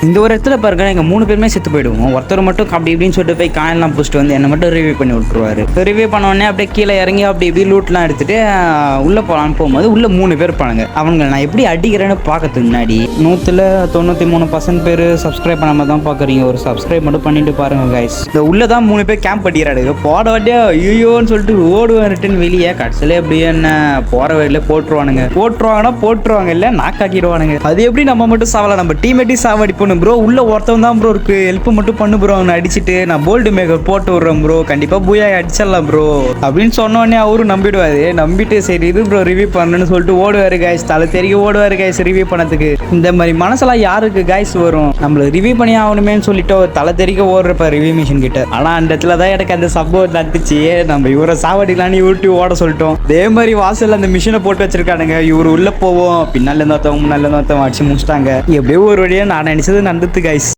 இந்த ஒரு இடத்துல பாருங்க, எங்கள் 3 பேருமே செத்து போயிடுவோம். ஒருத்தர் மட்டும் அப்படி இப்படின்னு சொல்லிட்டு போய் காயெல்லாம் பிடிச்சிட்டு வந்து என்னை மட்டும் ரிவ்யூ பண்ணி விட்டுருவாரு. ரிவ்யூ பண்ண உடனே அப்படியே கீழே இறங்கி அப்படி இப்படி லூட்லாம் எடுத்துட்டு உள்ளே போகலான்னு போகும்போது உள்ள 3 பேர் இருப்பானுங்க. அவங்க நான் எப்படி அடிக்கிறேன்னு பார்க்கறதுக்கு முன்னாடி 193% பேர் சப்ஸ்கிரைப் பண்ணாம தான் பார்க்குறீங்க. ஒரு சப்ஸ்கிரைப் மட்டும் பண்ணிட்டு பாருங்க கைஸ். இந்த உள்ளே தான் 3 பேர் கேம்ப் பண்ணிடுறாங்க. போட வண்டியா ஐயோன்னு சொல்லிட்டு ஓடுவேன் ரிட்டன் வெளியே. கடைசியில் எப்படியே என்ன போகிற வழியில போட்டுருவாங்க இல்லை நாக்காக்கிடுவானுங்க. அது எப்படி நம்ம மட்டும் சாவலாம், நம்ம டீமேட்டையும் சாவடிப்போம் ப்ரோ. உள்ள ஒருத்தவன் தான் ப்ரோ இருக்கு, ஹெல்ப் மட்டும் பண்ணு ப்ரோ. அவனை அடிச்சுட்டு நான் போல்டு மேக்கர் போட்டு விடுறேன் ப்ரோ, கண்டிப்பா பூயா அடிச்சிடலாம் ப்ரோ அப்படின்னு சொன்னோடனே அவரும் நம்பிடுவாரு. நம்பிட்டு சரி இது ப்ரோ ரிவ்யூ பண்ணணும்னு சொல்லிட்டு ஓடுவாரு கைஸ். தலை தெரிய ஓடுவாரு கைஸ் ரிவ்யூ பண்ணதுக்கு. இந்த மாதிரி மனசெல்லாம் யாருக்கு கைஸ் வரும்? நம்மள ரிவ்யூ பண்ணி ஆகணுமேனு சொல்லிட்டு ஒரு தலை தெறிக்க ஓடுறப்ப ரிவ்யூ மிஷின் கிட்ட. ஆனா அந்த இடத்துல தான் எனக்கு அந்த சம்பவம் நடந்துச்சு. நம்ம இவரை சாவடிக்கலான்னு இவர்ட்டு ஓட சொல்லிட்டோம். அதே மாதிரி வாசல் அந்த மிஷினை போட்டு வச்சிருக்கானுங்க. இவரு உள்ள போவோம், பின்னால இருந்து ஒருத்தவங்க முன்னால இருந்து ஒருத்தவங்க அடிச்சு முடிச்சிட்டாங்க. எப்படியோ ஒரு வழியா நான் நினைச்சது நடந்துட்டு கைஸ்.